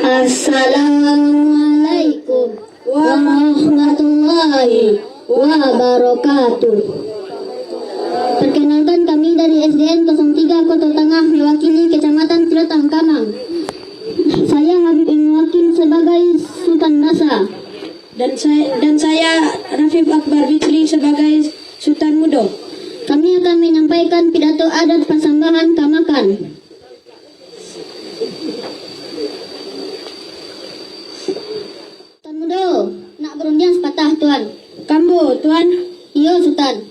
Assalamualaikum warahmatullahi wabarakatuh. Perkenalkan, kami dari SDN 03 Kota Tengah mewakili Kecamatan Ciletang Kanang. Saya Habib mewakili sebagai Sultan Nasa. Dan saya Rafif Akbar Fitri sebagai Sultan Mudo. Kami akan menyampaikan pidato adat Pasambangan Kamakan. Sultan Mudo, nak berundian sepatah tuan. Kambo tuan, Iyo Sultan.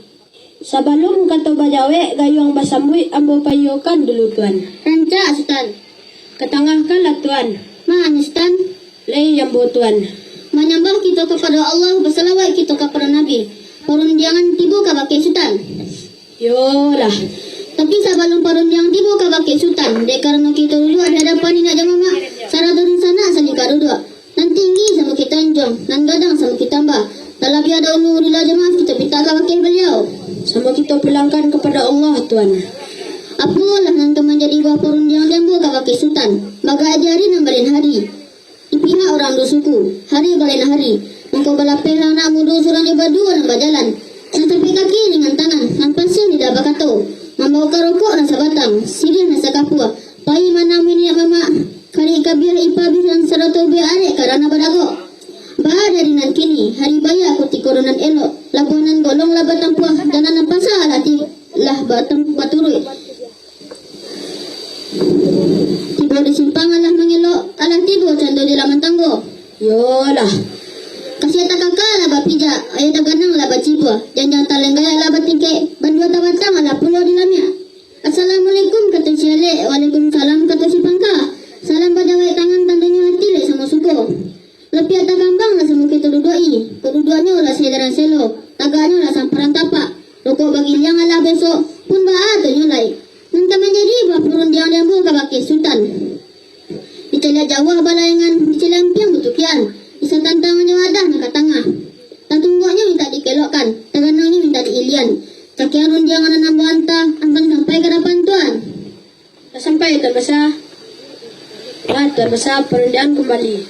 sebelum kato bajawe gayung basambui ambo payokan dulu tuan. Rancak Sultan. Ketengah kalah tuan, Mana Sultan? lei jambo tuan. Menyembah kita kepada Allah, bersalawat kita kepada Nabi. Perundiangan tiba ke bakil Sultan. Yolah, Tapi sebelum perundiangan tiba ke bakil Sultan, dek karena kita dulu ada hadapan nak jamaah. Sarah turun sana salika duduk. Nan tinggi sama kita anjong, nan gadang sama kita mbah. Kalau ada ulu di jamaah kita minta ke bakil beliau. sama kita pulangkan kepada Allah tuan. Apalah nan menjadi buah perundiangan tiba ke bakil Sultan. Bagai ajari nan balen hari. Ipina orang do suku, hari balen hari. Engkau balapel anak muda surang je berdua dan berjalan. Yang tepi kaki dengan tangan, yang pasir tidak bakato. Membawa rokok rasa batang, sirih rasa kapua. Pai mana minyak mama, kari kabir ipabir dan sarato biar arek karena badago. Bah dari nan kini, hari baya aku tikoronan elok. Labuanan golong lah batang puah, dan anak pasal hati lah batang baturui. Tiba di simpangan lah mengelok, alah tidur cando di laman tanggo. Yolah, Kasih tak kakak lah bapija, ayah tak ganang lah bacibua, jangan talenggaya lah batingke, bandua tawatang lah pulau di lamia. Assalamualaikum kata si Ale, waalaikumsalam kata si Pangka. Salam bajawai tangan tandanya hati le sama suko. Lebih atas kambang lah sama kita dudui, keduduannya lah sedaran selo, taganya lah samparan tapak. Rokok bagi liang lah besok, pun baat tu nyulai. Nanti menjadi buah perundian yang buka bakil Sultan. Diceliat Jawa balayangan, diceliat piang butukian. Bisa tantangannya wadah nak tengah. Tantunggoknya minta dikelokkan, tangannya minta diilian. Cakian runjangan anak bantah, antang sampai ke depan tuan. dah sampai tuan besar. Tuan besar, perundian kembali.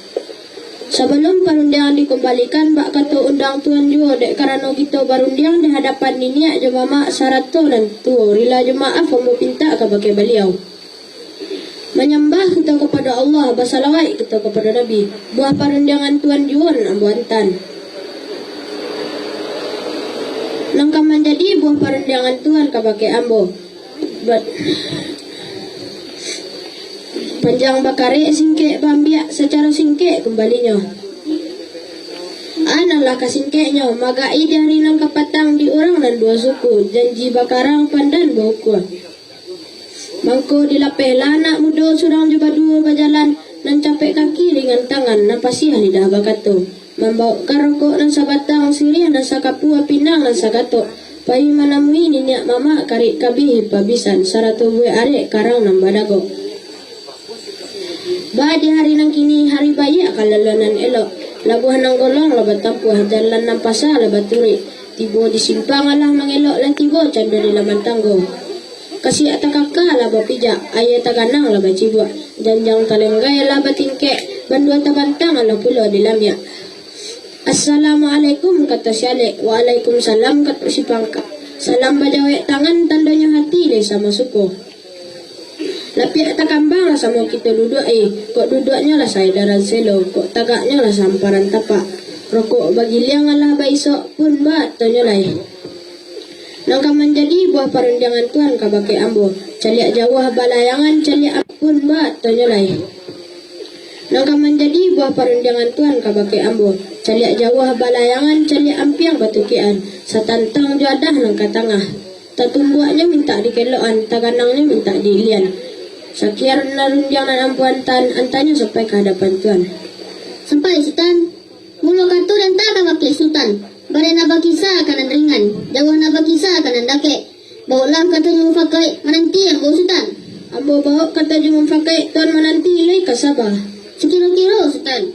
Sebelum perundian dikembalikan, bak kata undang tuan juga dek karena kita berundian di hadapan niniak jemaah syarat tu dan tu rila jemaah pembu pinta ke bagi beliau. Menyembah kita kepada Allah, bersalawat kita kepada Nabi. Buah perundangan Tuan Juan Ambuantan. Langkah menjadi buah perundangan Tuan kabake ambo. Panjang bakare singkek bambiak secara singkek kembalinya. Analah kasingkeknya, magai dari langkah patang di orang dan dua suku. Janji bakarang pandan bauku. Mangko dilapeh anak muda surang juga dua berjalan dan capek kaki dengan tangan napasi lidah bakato. Membawa rokok dan sabatang sirih dan sakapua pinang dan sakato. Pai manamui ninyak mama karik kabih pabisan sarato bue arek karang nan badago. Ba di hari nang kini hari bayi kalalanan elok. Labuhan nang golong labat tampuah jalan nang pasar labat turi. Tibo di simpang alah mengelok lan tibo canda di laman tanggo. Kasih atak kakak lah bapija, ayah tak ganang lah bacibua, janjang talenggay lah batingke, bandua tabantang lah pulau di lamia. Assalamualaikum kata si Ale, waalaikumsalam kata si Pangka. Salam bajawek tangan tandanya hati le sama suku. Lapia atak kambang lah sama kita duduk kok duduknya lah saya daran selo, kok tagaknya lah samparan tapak. Rokok bagi liang lah baisok pun bat tonyo lah. Langkah menjadi buah perundangan Tuan kabake ambo. Caliak jawah balayangan caliak pun bat tonyolai. Langkah menjadi buah perundangan Tuan kabake ambo. Caliak jawah balayangan caliak ampiang batukian. Satantang jadah langkah tengah. Tatumbuaknya minta dikeloan, taganangnya minta diilian. Sakiar narunjangan ampuantan antanya sampai ke hadapan Tuan. Sampai Sultan, mulu katu dan tak kabakil Sultan. Bare naba kisah kanan ringan, jauh naba kisah kanan dake. Bawalah kata jumpa pakai menanti yang bau Sultan. Ambo bawa kata jumpa pakai Tuan menanti ilai kasabah. Sekiro-kiro Sultan.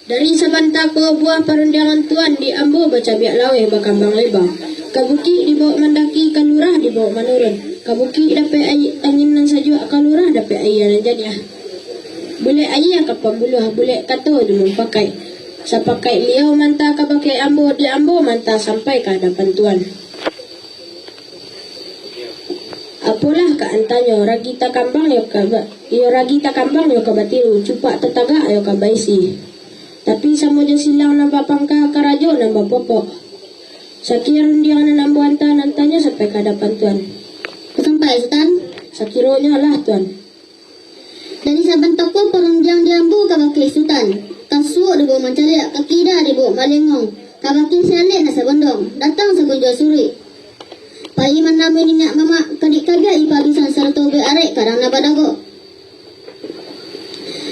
Dari sabantako buah perundangan Tuan di ambo baca biak laweh bakambang lebah. Kabuki dibawa mendaki, kalurah dibawa menurun. Kabuki dapat angin nan saja, kalurah dapat air dan jadiah. Boleh ayah ka pambuluh, boleh kato dulu pakai. Sa pakai liau manta ka pakai ambo di ambo manta sampai ke hadapan Tuan. Apalah ka antanyo ragita kambang yo ragita kambang yo ka batiru cupak tetaga yo ka baisi. Tapi samo jo silang na bapangka karajo na bapokok. Sakirun dia na nambuanta nantanyo sampai ke hadapan Tuan. Sampai Sultan. Sakironya lah Tuan. Dari saban toko perunjang jambu kabaki Sultan. Kasuk dibawa mencari, kakida dibawa malengong. Kabaki sialik nasa bondong. Datang sekunjul suri. Pai manami minyak mama kadik kaga ipabisan sarto be arek kadang na badago.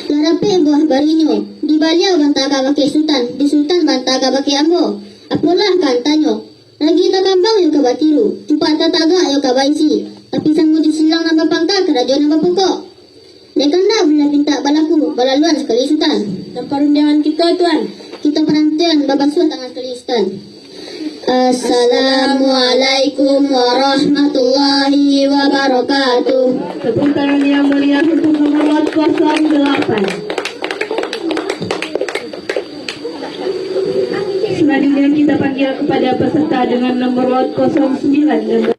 Larape buah barinyo. Di baliau bantah kabaki Sultan. Di Sultan bantah kabaki ambo. Apalah kantanyo. Lagi tak kambang yo kabatiru. Cupak tataga yo kabaisi. Tapi sang mudi silang na bapangka kerajo na bapokok. Lekanda bila pinta balaku balaluan sekali Sultan. Dan perundangan kita Tuan. Kita penantian babasuh tangan sekali Sultan. Assalamualaikum warahmatullahi wabarakatuh. Tepuk tangan yang mulia untuk nomor 08. Selanjutnya kita panggil kepada peserta dengan nomor 09 dan